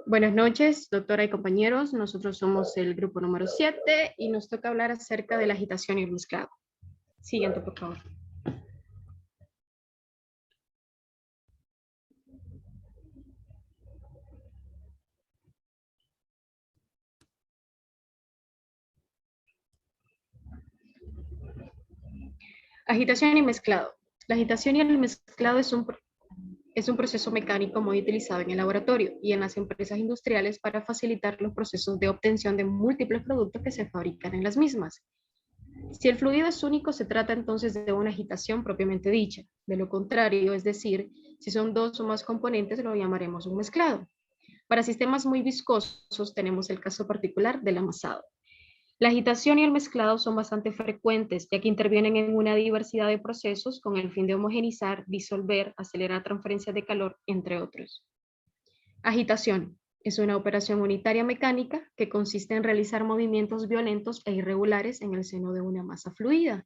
Buenas noches, doctora y compañeros. Nosotros somos el grupo número 7 y nos toca hablar acerca de la agitación y el mezclado. Siguiente, por favor. Agitación y mezclado. La agitación y el mezclado es un proceso mecánico muy utilizado en el laboratorio y en las empresas industriales para facilitar los procesos de obtención de múltiples productos que se fabrican en las mismas. Si el fluido es único, se trata entonces de una agitación propiamente dicha. De lo contrario, es decir, si son dos o más componentes, lo llamaremos un mezclado. Para sistemas muy viscosos tenemos el caso particular del amasado. La agitación y el mezclado son bastante frecuentes, ya que intervienen en una diversidad de procesos con el fin de homogenizar, disolver, acelerar transferencia de calor, entre otros. Agitación es una operación unitaria mecánica que consiste en realizar movimientos violentos e irregulares en el seno de una masa fluida,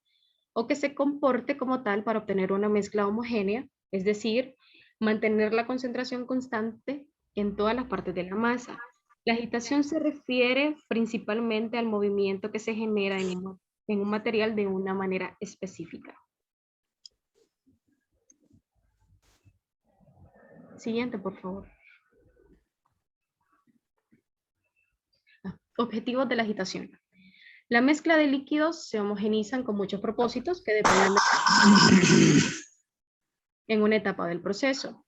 o que se comporte como tal para obtener una mezcla homogénea, es decir, mantener la concentración constante en todas las partes de la masa. La agitación se refiere principalmente al movimiento que se genera en un material de una manera específica. Siguiente, por favor. Objetivos de la agitación. La mezcla de líquidos se homogenizan con muchos propósitos que dependen en una etapa del proceso.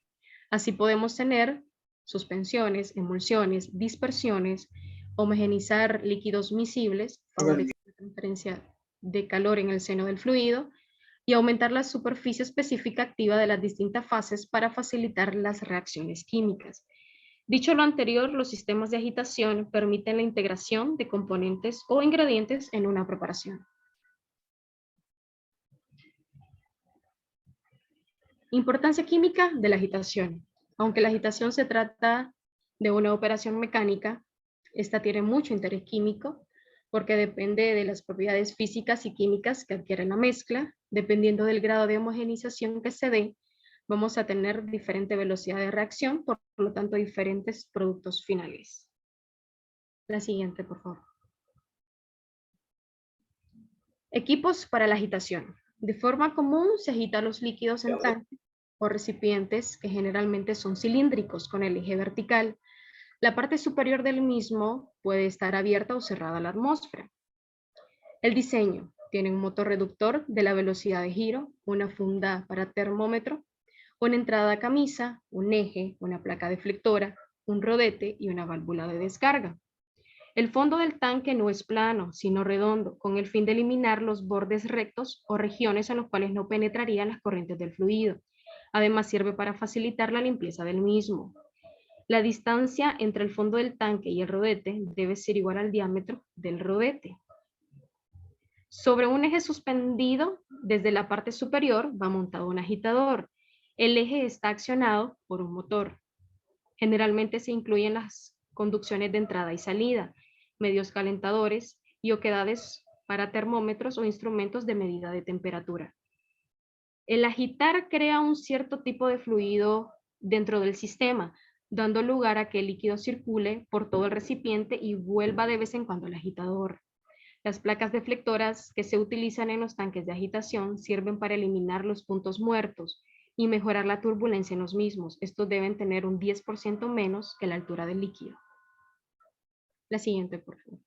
Así podemos tener suspensiones, emulsiones, dispersiones, homogenizar líquidos miscibles, favorecer la transferencia de calor en el seno del fluido y aumentar la superficie específica activa de las distintas fases para facilitar las reacciones químicas. Dicho lo anterior, los sistemas de agitación permiten la integración de componentes o ingredientes en una preparación. Importancia química de la agitación. Aunque la agitación se trata de una operación mecánica, esta tiene mucho interés químico porque depende de las propiedades físicas y químicas que adquiere la mezcla. Dependiendo del grado de homogenización que se dé, vamos a tener diferente velocidad de reacción, por lo tanto diferentes productos finales. La siguiente, por favor. Equipos para la agitación. De forma común se agitan los líquidos en tanques o recipientes que generalmente son cilíndricos con el eje vertical. La parte superior del mismo puede estar abierta o cerrada a la atmósfera. El diseño tiene un motor reductor de la velocidad de giro, una funda para termómetro, una entrada a camisa, un eje, una placa deflectora, un rodete y una válvula de descarga. El fondo del tanque no es plano, sino redondo, con el fin de eliminar los bordes rectos o regiones en los cuales no penetrarían las corrientes del fluido. Además, sirve para facilitar la limpieza del mismo. La distancia entre el fondo del tanque y el rodete debe ser igual al diámetro del rodete. Sobre un eje suspendido, desde la parte superior va montado un agitador. El eje está accionado por un motor. Generalmente se incluyen las conducciones de entrada y salida, medios calentadores y oquedades para termómetros o instrumentos de medida de temperatura. El agitar crea un cierto tipo de fluido dentro del sistema, dando lugar a que el líquido circule por todo el recipiente y vuelva de vez en cuando al agitador. Las placas deflectoras que se utilizan en los tanques de agitación sirven para eliminar los puntos muertos y mejorar la turbulencia en los mismos. Estos deben tener un 10% menos que la altura del líquido. La siguiente, por favor.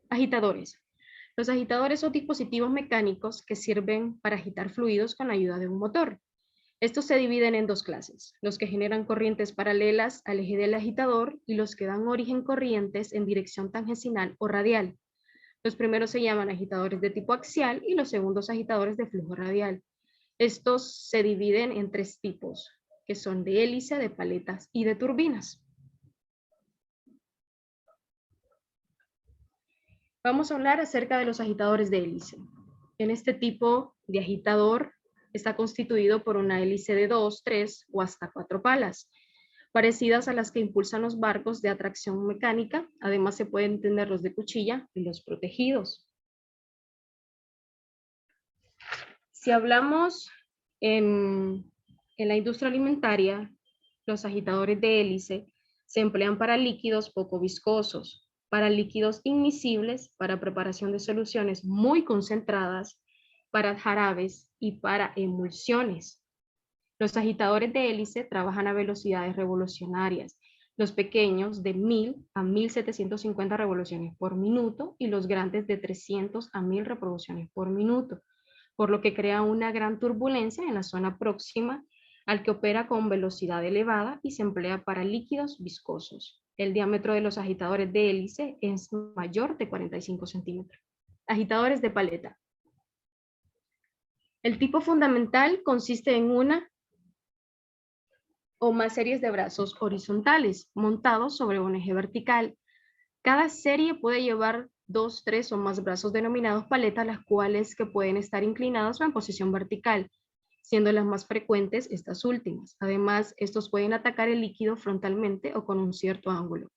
Agitadores. Los agitadores son dispositivos mecánicos que sirven para agitar fluidos con la ayuda de un motor. Estos se dividen en dos clases, los que generan corrientes paralelas al eje del agitador y los que dan origen corrientes en dirección tangencial o radial. Los primeros se llaman agitadores de tipo axial y los segundos agitadores de flujo radial. Estos se dividen en tres tipos, que son de hélice, de paletas y de turbinas. Vamos a hablar acerca de los agitadores de hélice. En este tipo de agitador está constituido por una hélice de 2, 3 o hasta 4 palas, parecidas a las que impulsan los barcos de atracción mecánica. Además se pueden tener los de cuchilla y los protegidos. Si hablamos en la industria alimentaria, Los agitadores de hélice se emplean para líquidos poco viscosos, para líquidos inmiscibles, para preparación de soluciones muy concentradas, para jarabes y para emulsiones. Los agitadores de hélice trabajan a velocidades revolucionarias, los pequeños de 1000 a 1750 revoluciones por minuto y los grandes de 300 a 1000 revoluciones por minuto, por lo que crea una gran turbulencia en la zona próxima al que opera con velocidad elevada y se emplea para líquidos viscosos. El diámetro de los agitadores de hélice es mayor de 45 centímetros. Agitadores de paleta. El tipo fundamental consiste en una o más series de brazos horizontales montados sobre un eje vertical. Cada serie puede llevar 2, 3 o más brazos denominados paletas, las cuales que pueden estar inclinados o en posición vertical, siendo las más frecuentes estas últimas. Además, estos pueden atacar el líquido frontalmente o con un cierto ángulo.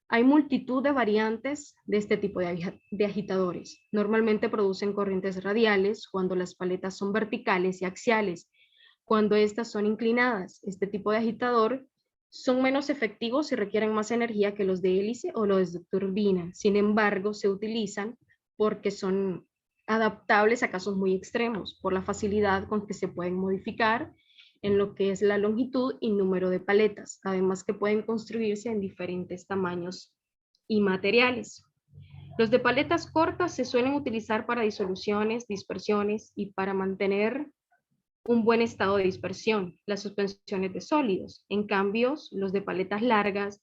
Hay multitud de variantes de este tipo de agitadores. Normalmente producen corrientes radiales cuando las paletas son verticales y axiales. Cuando estas son inclinadas, este tipo de agitador son menos efectivos y requieren más energía que los de hélice o los de turbina. Sin embargo, se utilizan porque son adaptables a casos muy extremos, por la facilidad con que se pueden modificar en lo que es la longitud y número de paletas, además que pueden construirse en diferentes tamaños y materiales. Los de paletas cortas se suelen utilizar para disoluciones, dispersiones y para mantener un buen estado de dispersión, las suspensiones de sólidos. En cambio, los de paletas largas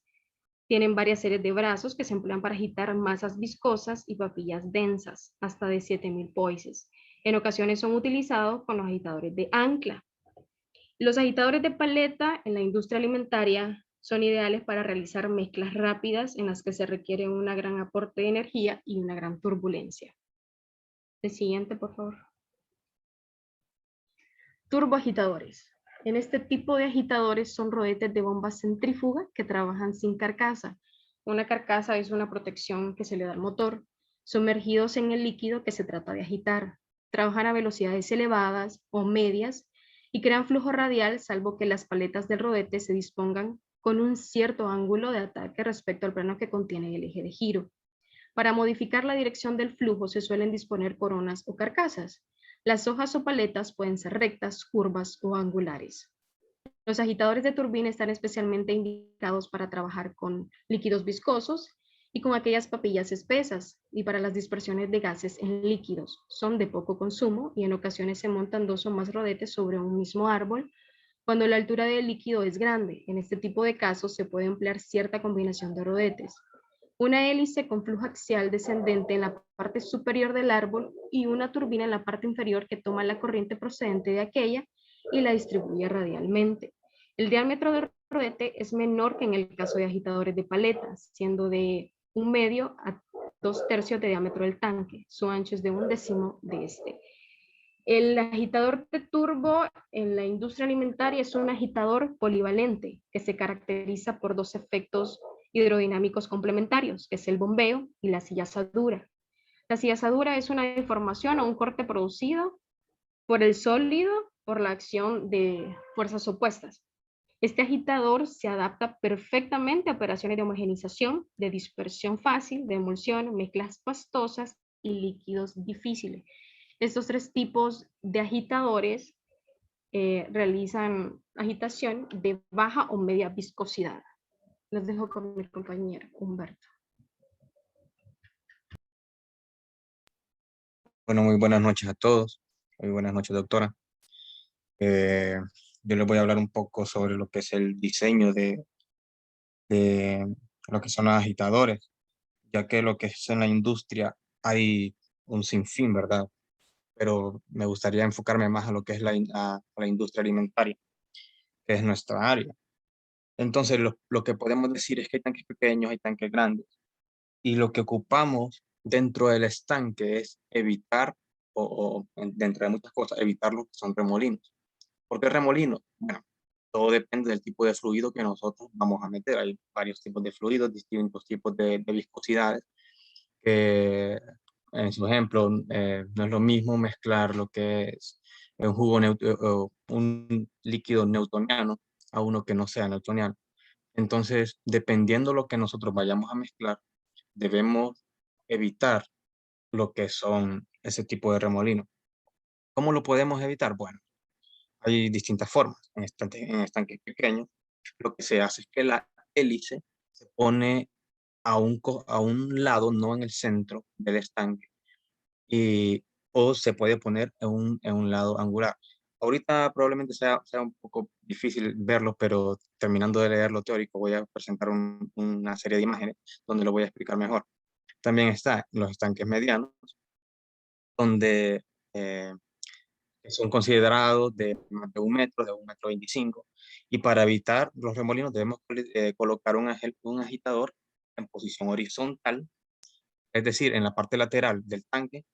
tienen varias series de brazos que se emplean para agitar masas viscosas y papillas densas, hasta de 7000 poises. En ocasiones son utilizados con los agitadores de ancla. Los agitadores de paleta en la industria alimentaria son ideales para realizar mezclas rápidas en las que se requiere un gran aporte de energía y una gran turbulencia. El siguiente, por favor. Turboagitadores. En este tipo de agitadores son rodetes de bomba centrífuga que trabajan sin carcasa. Una carcasa es una protección que se le da al motor, sumergidos en el líquido que se trata de agitar. Trabajan a velocidades elevadas o medias y crean flujo radial, salvo que las paletas del rodete se dispongan con un cierto ángulo de ataque respecto al plano que contiene el eje de giro. Para modificar la dirección del flujo se suelen disponer coronas o carcasas. Las hojas o paletas pueden ser rectas, curvas o angulares. Los agitadores de turbina están especialmente indicados para trabajar con líquidos viscosos y con aquellas papillas espesas, y para las dispersiones de gases en líquidos. Son de poco consumo y en ocasiones se montan 2 o más rodetes sobre un mismo árbol cuando la altura del líquido es grande. En este tipo de casos se puede emplear cierta combinación de rodetes. Una hélice con flujo axial descendente en la parte superior del árbol y una turbina en la parte inferior que toma la corriente procedente de aquella y la distribuye radialmente. El diámetro del rodete es menor que en el caso de agitadores de paletas, siendo de 1/2 a 2/3 de diámetro del tanque. Su ancho es de 1/10 de este. El agitador de turbo en la industria alimentaria es un agitador polivalente que se caracteriza por 2 efectos hidrodinámicos complementarios, que es el bombeo y la sillazadura. La sillazadura es una deformación o un corte producido por el sólido por la acción de fuerzas opuestas. Este agitador se adapta perfectamente a operaciones de homogenización, de dispersión fácil, de emulsión, mezclas pastosas y líquidos difíciles. Estos 3 tipos de agitadores realizan agitación de baja o media viscosidad. Los dejo con mi compañero Humberto. Bueno, muy buenas noches a todos. Muy buenas noches, doctora. Yo les voy a hablar un poco sobre lo que es el diseño de lo que son los agitadores, ya que lo que es en la industria hay un sinfín, ¿verdad? Pero me gustaría enfocarme más a lo que es a la industria alimentaria, que es nuestra área. Entonces, lo que podemos decir es que hay tanques pequeños, hay tanques grandes, y lo que ocupamos dentro del estanque es evitar, dentro de muchas cosas, evitar lo que son remolinos. ¿Por qué remolinos? Bueno, todo depende del tipo de fluido que nosotros vamos a meter. Hay varios tipos de fluidos, distintos tipos de viscosidades. En su ejemplo, no es lo mismo mezclar lo que es un líquido newtoniano a uno que no sea newtoniano. Entonces, dependiendo lo que nosotros vayamos a mezclar, debemos evitar lo que son ese tipo de remolinos. ¿Cómo lo podemos evitar? Bueno, hay distintas formas. En estanques pequeños, lo que se hace es que la hélice se pone a un lado, no en el centro del estanque, o se puede poner en un lado angular. Ahorita probablemente sea un poco difícil verlo, pero terminando de leer lo teórico voy a presentar una serie de imágenes donde lo voy a explicar mejor. También está los estanques medianos, donde eh, son considerados de más de 1 metro, de 1,25 m, y para evitar los remolinos debemos colocar un agitador en posición horizontal, es decir, en la parte lateral del tanque,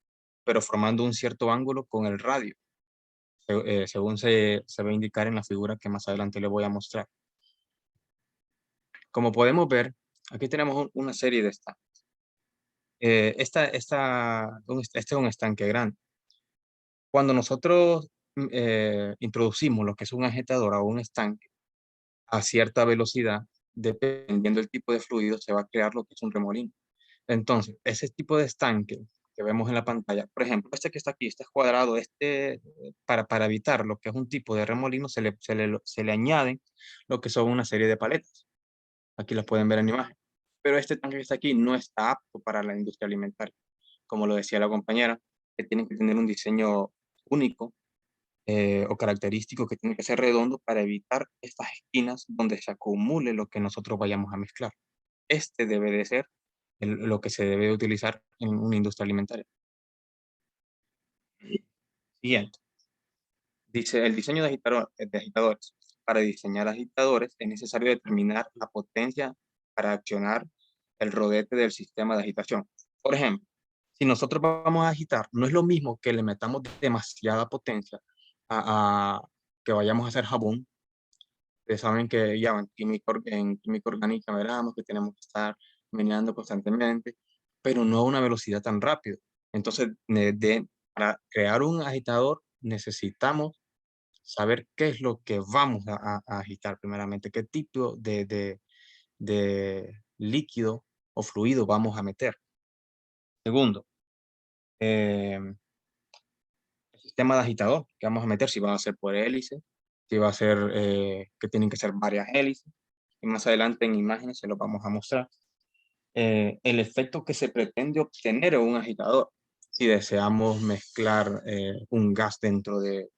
pero formando un cierto ángulo con el radio, según se va a indicar en la figura que más adelante le voy a mostrar. Como podemos ver, aquí tenemos una serie de estanques. Este es un estanque grande. Cuando nosotros introducimos lo que es un agitador a un estanque a cierta velocidad, dependiendo del tipo de fluido, se va a crear lo que es un remolino. Entonces, ese tipo de estanque que vemos en la pantalla, por ejemplo, este que está aquí, este es cuadrado, para evitar lo que es un tipo de remolino, se le añaden lo que son una serie de paletas. Aquí las pueden ver en imagen. Pero este tanque que está aquí no está apto para la industria alimentaria. Como lo decía la compañera, que tienen que tener un diseño único o característico, que tiene que ser redondo para evitar estas esquinas donde se acumule lo que nosotros vayamos a mezclar. Este debe de ser lo que se debe de utilizar en una industria alimentaria. Siguiente. Dice, el diseño de agitadores. Para diseñar agitadores es necesario determinar la potencia para accionar el rodete del sistema de agitación. Por ejemplo, si nosotros vamos a agitar, no es lo mismo que le metamos demasiada potencia a que vayamos a hacer jabón. Ustedes saben que ya en química orgánica veremos que tenemos que estar meneando constantemente, pero no a una velocidad tan rápida. Entonces, para crear un agitador necesitamos saber qué es lo que vamos a agitar primeramente, qué tipo de líquido o fluido vamos a meter. Segundo, eh, el sistema de agitador que vamos a meter, si va a ser por hélice, si va a ser que tienen que ser varias hélices, y más adelante en imágenes se los vamos a mostrar. El efecto que se pretende obtener en un agitador, si deseamos mezclar un gas dentro de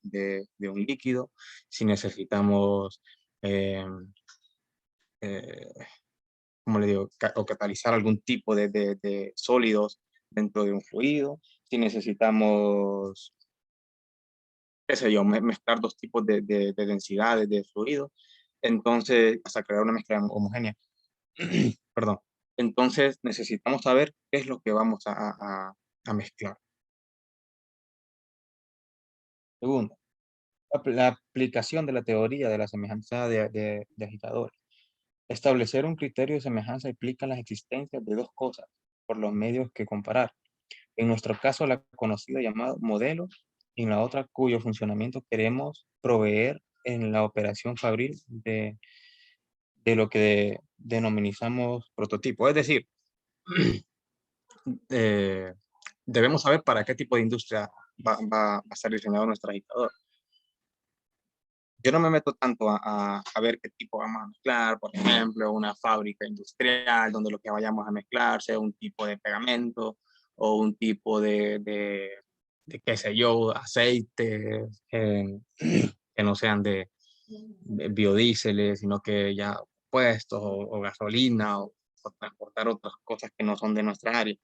un líquido, si necesitamos, eh, eh, como le digo, o catalizar algún tipo de sólidos dentro de un fluido, si necesitamos, qué sé yo, mezclar dos tipos de densidades de fluidos, entonces, hasta crear una mezcla homogénea. Perdón. Entonces necesitamos saber qué es lo que vamos a mezclar. Segundo, la aplicación de la teoría de la semejanza de agitadores. Establecer un criterio de semejanza implica la existencia de dos cosas por los medios que comparar. En nuestro caso, la conocida llamada modelo, y en la otra cuyo funcionamiento queremos proveer en la operación fabril de lo que denominamos prototipo. Es decir, eh, debemos saber para qué tipo de industria va a ser diseñado nuestro agitador. Yo no me meto tanto a ver qué tipo vamos a mezclar, por ejemplo, una fábrica industrial donde lo que vayamos a mezclar sea un tipo de pegamento o un tipo de qué sé yo, aceites que no sean de biodíceles, sino que ya puestos o gasolina o transportar otras cosas que no son de nuestra área.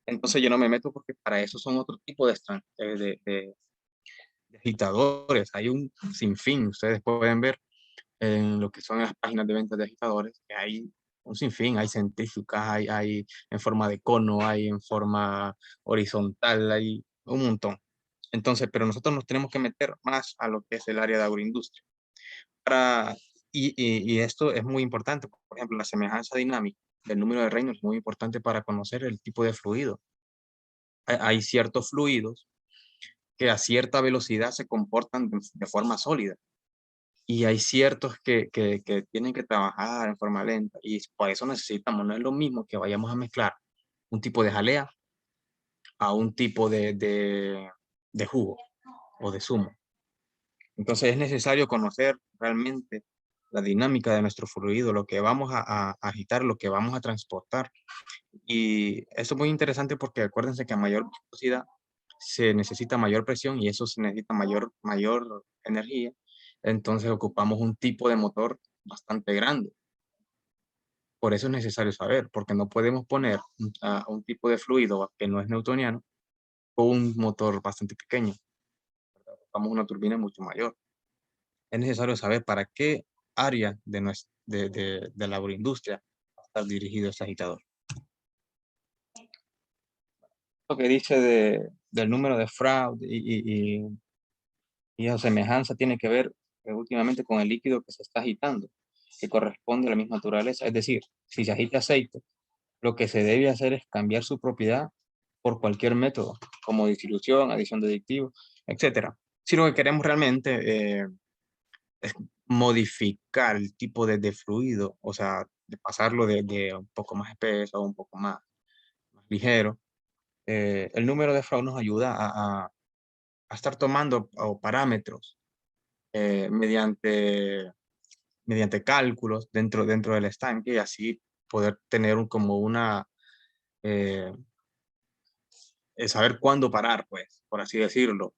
Entonces yo no me meto porque para eso son otro tipo de agitadores. Hay un sinfín, ustedes pueden ver en lo que son las páginas de ventas de agitadores, que hay un sinfín, hay centrífugas, hay en forma de cono, hay en forma horizontal, hay un montón. Entonces, pero nosotros nos tenemos que meter más a lo que es el área de agroindustria. Y esto es muy importante. Por ejemplo, la semejanza dinámica del número de Reynolds es muy importante para conocer el tipo de fluido. Hay ciertos fluidos que a cierta velocidad se comportan de forma sólida. y hay ciertos que tienen que trabajar en forma lenta y por eso necesitamos, no es lo mismo que vayamos a mezclar un tipo de jalea a un tipo de jugo o de zumo. Entonces es necesario conocer realmente la dinámica de nuestro fluido, lo que vamos a agitar, lo que vamos a transportar. Y eso es muy interesante porque acuérdense que a mayor viscosidad se necesita mayor presión y eso se necesita mayor energía. Entonces ocupamos un tipo de motor bastante grande. Por eso es necesario saber, porque no podemos poner un tipo de fluido que no es newtoniano o un motor bastante pequeño. Ocupamos una turbina mucho mayor. Es necesario saber para qué área de la agroindustria va a estar dirigido ese agitador. Lo que dice del número de fraude y la semejanza tiene que ver últimamente con el líquido que se está agitando, que corresponde a la misma naturaleza. Es decir, si se agita aceite, lo que se debe hacer es cambiar su propiedad por cualquier método, como dilución, adición de aditivos, etcétera. Si lo que queremos realmente es modificar el tipo de fluido, o sea, de pasarlo de un poco más espeso a un poco más ligero, el número de Freud nos ayuda a estar tomando parámetros mediante cálculos dentro del estanque y así poder tener como eh, saber cuándo parar, pues, por así decirlo,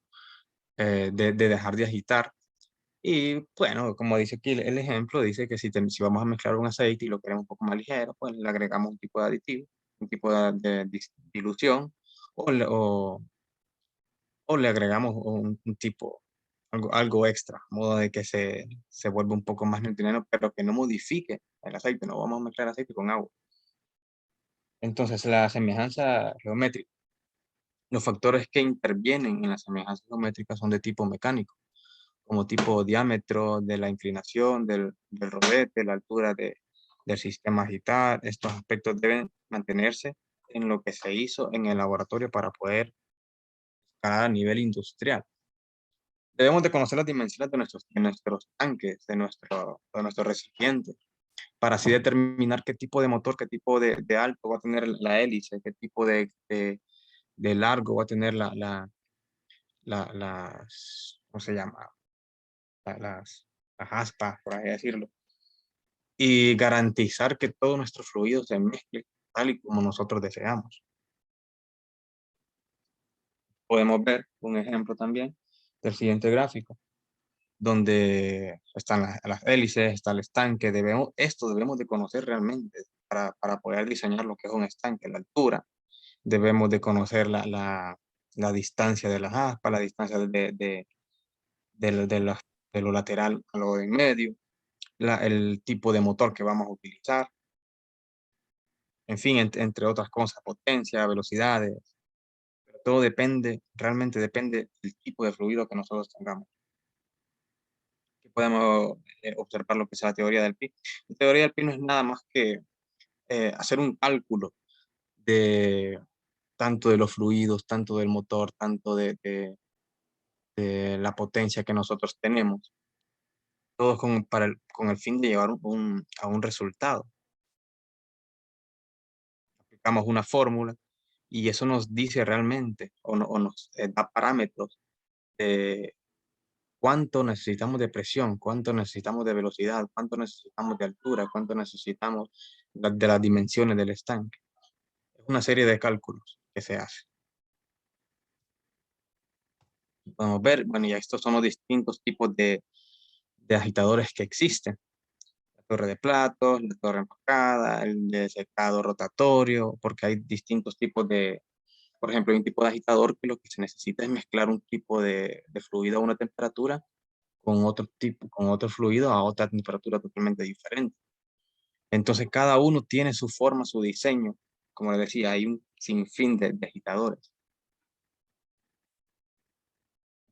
de dejar de agitar. Y bueno, como dice aquí el ejemplo, dice que si vamos a mezclar un aceite y lo queremos un poco más ligero, pues le agregamos un tipo de aditivo, un tipo de dilución, o o le agregamos un tipo, algo extra, modo de que se vuelva un poco más nutritivo, pero que no modifique el aceite, no vamos a mezclar aceite con agua. Entonces, la semejanza geométrica, los factores que intervienen en la semejanza geométrica son de tipo mecánico, como tipo diámetro de la inclinación del rodete, la altura del sistema agitar. Estos aspectos deben mantenerse en lo que se hizo en el laboratorio para poder escalar a nivel industrial. Debemos de conocer las dimensiones de nuestros tanques, de nuestros recipientes, para así determinar qué tipo de motor, qué tipo de alto va a tener la hélice, qué tipo de largo va a tener ¿cómo se llama? La- las, las aspas, por así decirlo. Y garantizar que todo nuestro fluido se mezcle tal y como nosotros deseamos. Podemos ver un ejemplo también del siguiente gráfico, donde están las hélices, está el estanque. Esto debemos de conocer realmente para poder diseñar lo que es un estanque, la altura. Debemos de conocer la distancia de las aspas, la distancia de lo lateral a lo de en medio, el tipo de motor que vamos a utilizar, en fin, entre otras cosas, potencia, velocidades. Pero todo depende, realmente depende del tipo de fluido que nosotros tengamos. Aquí podemos observar lo que es la teoría del pi. La teoría del pi no es nada más que hacer un cálculo de tanto de los fluidos, tanto del motor, tanto de la potencia que nosotros tenemos, todo con el fin de llevar a un resultado. Aplicamos una fórmula y eso nos dice realmente o nos da parámetros de cuánto necesitamos de presión, cuánto necesitamos de velocidad, cuánto necesitamos de altura, cuánto necesitamos de las dimensiones del estanque. Es una serie de cálculos que se hace. Podemos ver, bueno, ya estos son los distintos tipos de agitadores que existen. La torre de platos, la torre empacada, el de secado rotatorio, porque hay distintos tipos por ejemplo, hay un tipo de agitador que lo que se necesita es mezclar un tipo de fluido a una temperatura con otro fluido a otra temperatura totalmente diferente. Entonces, cada uno tiene su forma, su diseño. Como les decía, hay un sinfín de agitadores.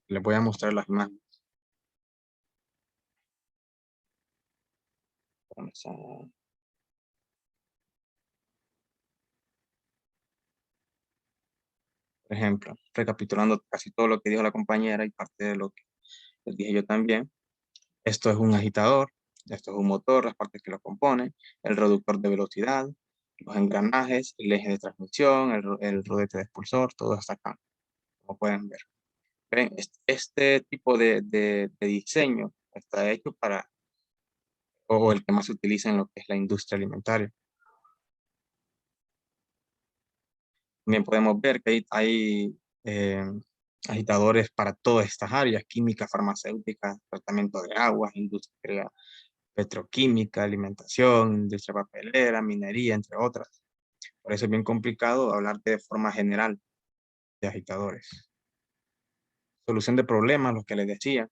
Les voy a mostrar las imágenes. Vamos a- Por ejemplo, recapitulando casi todo lo que dijo la compañera y parte de lo que les dije yo también. Esto es un agitador, esto es un motor, las partes que lo componen, el reductor de velocidad, los engranajes, el eje de transmisión, el rodete de expulsor, todo está acá, como pueden ver. ¿Ven? Este tipo de diseño está hecho para, o el que más se utiliza en lo que es la industria alimentaria. También podemos ver que hay agitadores para todas estas áreas: química, farmacéutica, tratamiento de aguas, industria petroquímica, alimentación, industria papelera, minería, entre otras. Por eso es bien complicado hablar de forma general de agitadores. Solución de problemas, lo que les decía,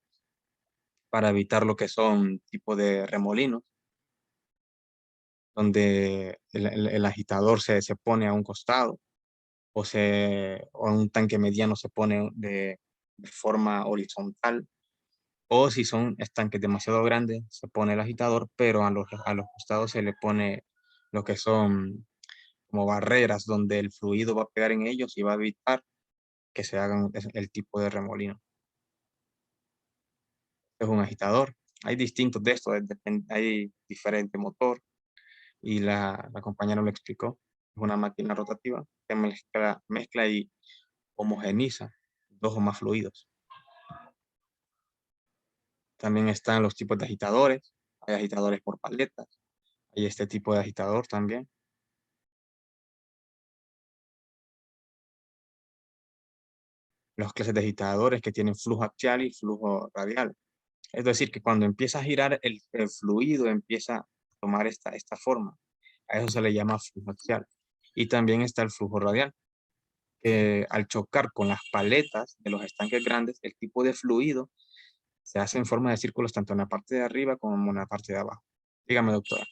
para evitar lo que son tipos de remolinos, donde el agitador se pone a un costado o en un tanque mediano se pone de forma horizontal, o si son estanques demasiado grandes, se pone el agitador, pero a los costados se le pone lo que son como barreras donde el fluido va a pegar en ellos y va a evitar que se hagan el tipo de remolino. Es un agitador. Hay distintos de estos, hay diferente motor y la compañera lo explicó. Es una máquina rotativa que mezcla y homogeniza dos o más fluidos. También están los tipos de agitadores. Hay agitadores por paletas. Hay este tipo de agitador también. Las clases de agitadores que tienen flujo axial y flujo radial. Es decir, que cuando empieza a girar el fluido empieza a tomar esta forma. A eso se le llama flujo axial. Y también está el flujo radial, que al chocar con las paletas de los estanques grandes, el tipo de fluido se hace en forma de círculos tanto en la parte de arriba como en la parte de abajo. Dígame, doctora.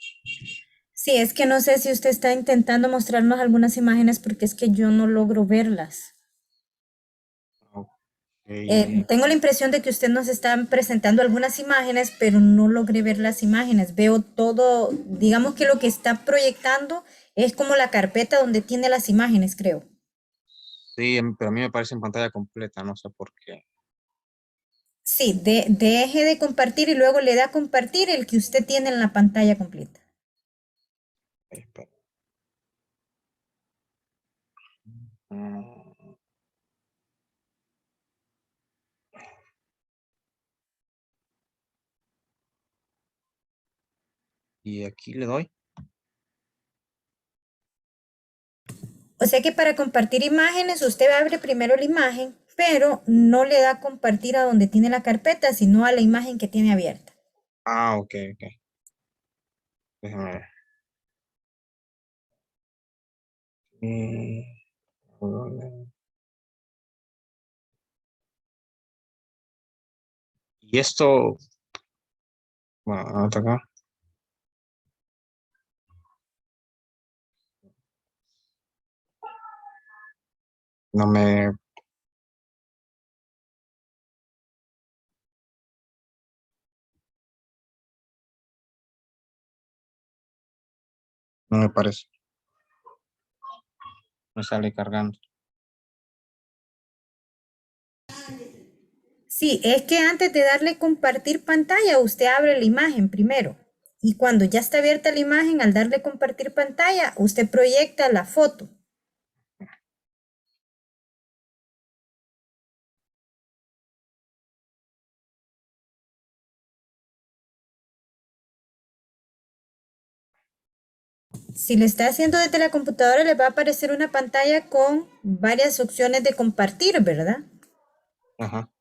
Sí, es que no sé si usted está intentando mostrarnos algunas imágenes porque es que yo no logro verlas. Ok. Tengo la impresión de que usted nos está presentando algunas imágenes, pero no logré ver las imágenes. Veo todo, digamos que lo que está proyectando es como la carpeta donde tiene las imágenes, creo. Sí, pero a mí me parece en pantalla completa, no sé por qué. Sí, deje de compartir y luego le da a compartir el que usted tiene en la pantalla completa. Espera. Mm, Y aquí le doy. O sea que para compartir imágenes, usted abre primero la imagen, pero no le da a compartir a donde tiene la carpeta, sino a la imagen que tiene abierta. Ah, ok, ok. Déjame ver. Mm, Y esto, bueno, anota acá. No me, no me parece. Me sale cargando. Sí, es que antes de darle compartir pantalla, usted abre la imagen primero. Y cuando ya está abierta la imagen, al darle compartir pantalla, usted proyecta la foto. Si lo está haciendo desde la computadora, le va a aparecer una pantalla con varias opciones de compartir, ¿verdad? Ajá.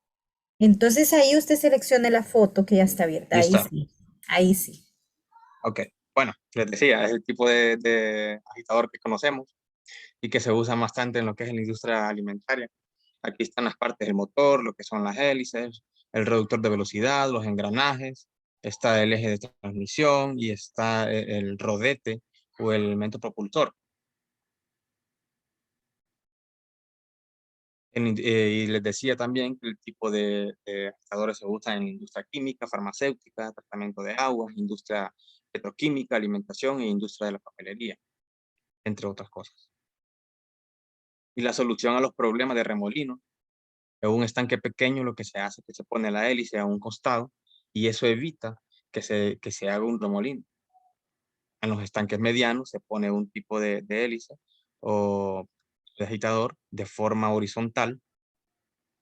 Entonces ahí usted selecciona la foto que ya está abierta. Y Ahí está. sí, ahí sí. Ok. Bueno, les decía, es el tipo de agitador que conocemos y que se usa bastante en lo que es la industria alimentaria. Aquí están las partes del motor, lo que son las hélices, el reductor de velocidad, los engranajes, está el eje de transmisión y está el rodete o el elemento propulsor. Y les decía también que el tipo de agitadores se usa en la industria química, farmacéutica, tratamiento de aguas, industria petroquímica, alimentación e industria de la papelería, entre otras cosas. Y la solución a los problemas de remolino: en un estanque pequeño lo que se hace es que se pone la hélice a un costado y eso evita que se haga un remolino. En los estanques medianos se pone un tipo de hélice o de agitador de forma horizontal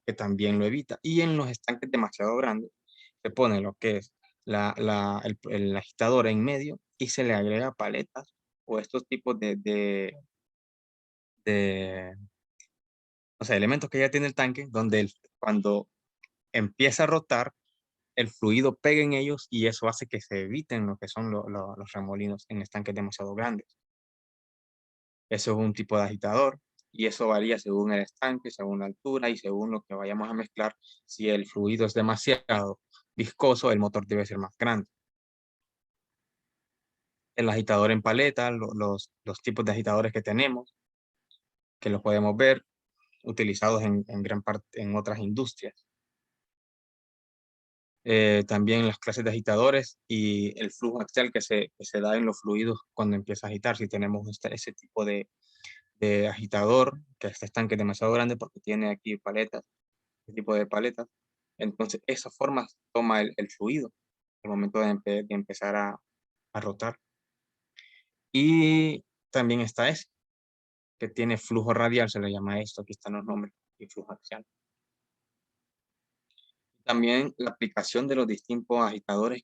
que también lo evita. Y en los estanques demasiado grandes se pone lo que es el agitador en medio y se le agrega paletas o estos tipos de, o sea, elementos que ya tiene el tanque, donde cuando empieza a rotar, el fluido pega en ellos y eso hace que se eviten lo que son los remolinos en estanques demasiado grandes. Eso es un tipo de agitador y eso varía según el estanque, según la altura y según lo que vayamos a mezclar. Si el fluido es demasiado viscoso, el motor debe ser más grande. El agitador en paleta, los tipos de agitadores que tenemos, que los podemos ver, utilizados en gran parte en otras industrias. También las clases de agitadores y el flujo axial que se da en los fluidos cuando empieza a agitar. Si tenemos ese tipo de agitador, que este estanque es demasiado grande porque tiene aquí paletas, este tipo de paletas, entonces esa forma toma el fluido al momento de empezar a rotar. Y también está ese, que tiene flujo radial, se le llama esto, aquí están los nombres, y flujo axial. También la aplicación de los distintos agitadores,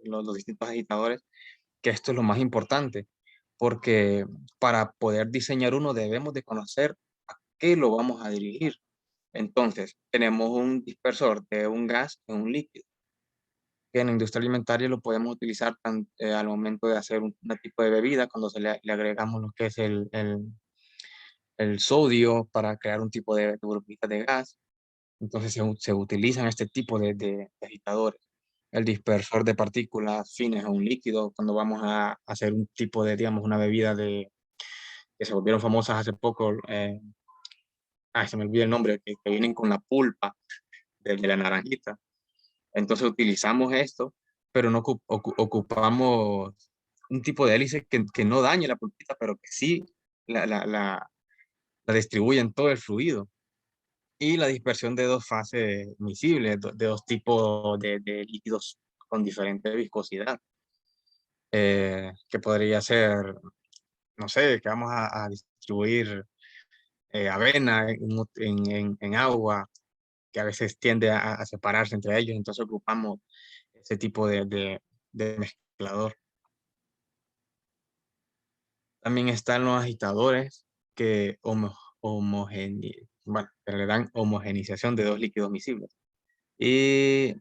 los distintos agitadores, que esto es lo más importante, porque para poder diseñar uno debemos de conocer a qué lo vamos a dirigir. Entonces, tenemos un dispersor de un gas en un líquido, que en la industria alimentaria lo podemos utilizar al momento de hacer un tipo de bebida, cuando le agregamos lo que es el sodio para crear un tipo de burbujita de gas. Entonces se utilizan este tipo de agitadores. El dispersor de partículas finas a un líquido, cuando vamos a hacer un tipo de, digamos, una bebida que se volvieron famosas hace poco, se me olvida el nombre, que vienen con la pulpa de la naranjita. Entonces utilizamos esto, pero no ocupamos un tipo de hélice que no dañe la pulpita, pero que sí la distribuye en todo el fluido. Y la dispersión de dos fases miscibles, de dos tipos de líquidos con diferente viscosidad, que podría ser, no sé, que vamos a distribuir avena en agua, que a veces tiende a separarse entre ellos, entonces ocupamos ese tipo de mezclador. También están los agitadores que bueno, que le dan homogenización de dos líquidos miscibles. Y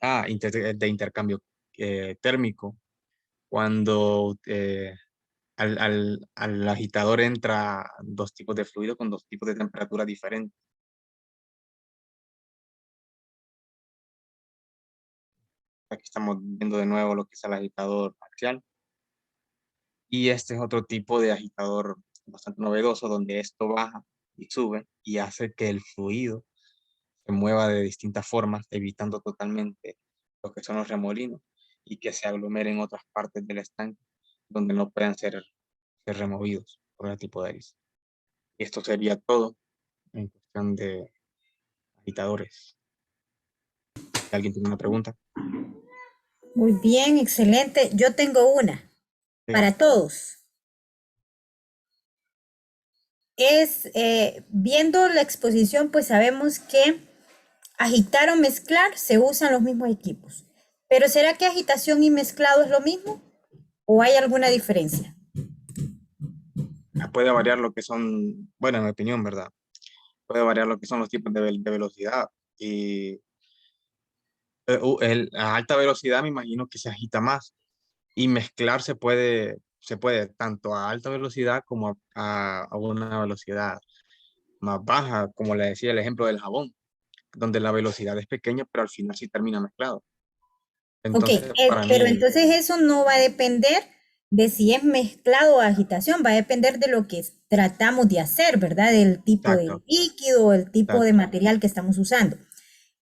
de intercambio térmico, cuando al agitador entra dos tipos de fluido con dos tipos de temperatura diferentes. Aquí estamos viendo de nuevo lo que es el agitador axial. Y este es otro tipo de agitador bastante novedoso, donde esto baja y sube y hace que el fluido se mueva de distintas formas, evitando totalmente lo que son los remolinos y que se aglomeren en otras partes del estanque donde no puedan ser removidos por el tipo de hélice. Y esto sería todo en cuestión de agitadores. ¿Alguien tiene una pregunta? Muy bien, excelente. Yo tengo una Sí. para todos. Viendo la exposición, pues sabemos que agitar o mezclar se usan los mismos equipos. Pero ¿será que agitación y mezclado es lo mismo? ¿O hay alguna diferencia? Puede variar lo que son, bueno, en mi opinión, ¿verdad? Puede variar lo que son los tipos de velocidad. Y a alta velocidad me imagino que se agita más. Y mezclar se puede tanto a alta velocidad como a una velocidad más baja, como le decía el ejemplo del jabón, donde la velocidad es pequeña, pero al final sí termina mezclado. Ok, Entonces, para pero mí, entonces eso no va a depender de si es mezclado o agitación, va a depender de lo que tratamos de hacer, ¿verdad? Del tipo de exacto, líquido, el tipo de exacto, material que estamos usando.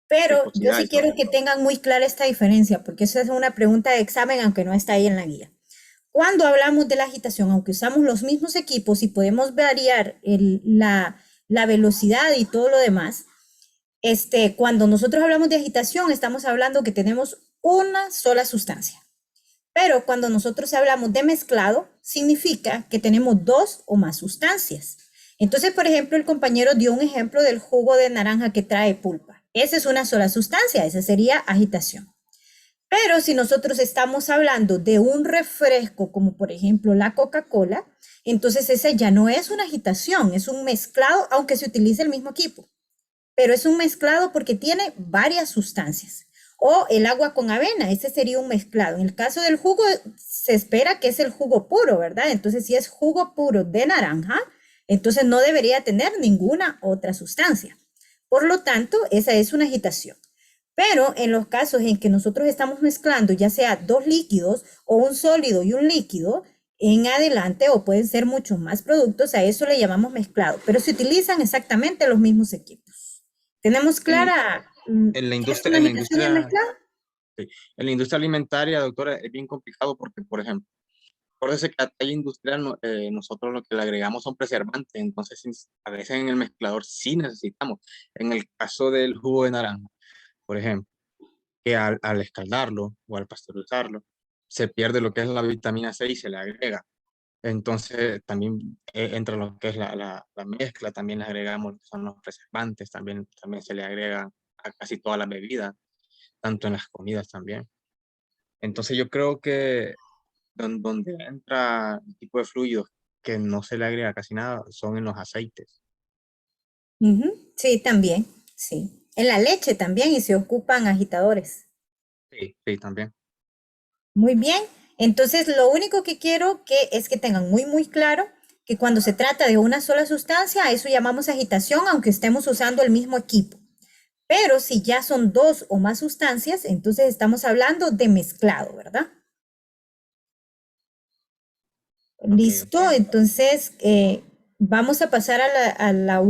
Pero yo viscosidad sí y todo. quiero que tengan muy clara esta diferencia, porque esa es una pregunta de examen, aunque no está ahí en la guía. Cuando hablamos de la agitación, aunque usamos los mismos equipos y podemos variar la velocidad y todo lo demás, Cuando nosotros hablamos de agitación, estamos hablando que tenemos una sola sustancia. Pero cuando nosotros hablamos de mezclado, significa que tenemos dos o más sustancias. Entonces, por ejemplo, el compañero dio un ejemplo del jugo de naranja que trae pulpa. Esa es una sola sustancia, esa sería agitación. Pero si nosotros estamos hablando de un refresco, como por ejemplo la Coca-Cola, entonces esa ya no es una agitación, es un mezclado, aunque se utilice el mismo equipo. Pero es un mezclado porque tiene varias sustancias. O el agua con avena, ese sería un mezclado. En el caso del jugo, se espera que es el jugo puro, ¿verdad? Entonces, si es jugo puro de naranja, entonces no debería tener ninguna otra sustancia. Por lo tanto, esa es una agitación. Pero en los casos en que nosotros estamos mezclando ya sea dos líquidos o un sólido y un líquido, en adelante, o pueden ser muchos más productos, a eso le llamamos mezclado, pero se utilizan exactamente los mismos equipos. ¿Tenemos En, clara en la qué es industria, una en la agitación y el industria, mezclado? sí, en la industria alimentaria, doctora, es bien complicado porque, por ejemplo, acuérdese que a talla industrial nosotros lo que le agregamos son preservantes, entonces a veces en el mezclador sí necesitamos. En el caso del jugo de naranja, por ejemplo, que al escaldarlo o al pasteurizarlo, se pierde lo que es la vitamina C y se le agrega. Entonces también entra lo que es la mezcla, también le agregamos lo que son los preservantes, también se le agrega a casi todas las bebidas, tanto en las comidas también. Entonces yo creo que donde entra el tipo de fluidos que no se le agrega casi nada son en los aceites. Sí, también, sí. En la leche también y se ocupan agitadores. Sí, sí, también. Muy bien. Entonces, lo único que quiero que es que tengan muy claro que cuando se trata de una sola sustancia, a eso llamamos agitación, aunque estemos usando el mismo equipo. Pero si ya son dos o más sustancias, entonces estamos hablando de mezclado, ¿verdad? Ok, Listo, ok. entonces vamos a pasar a la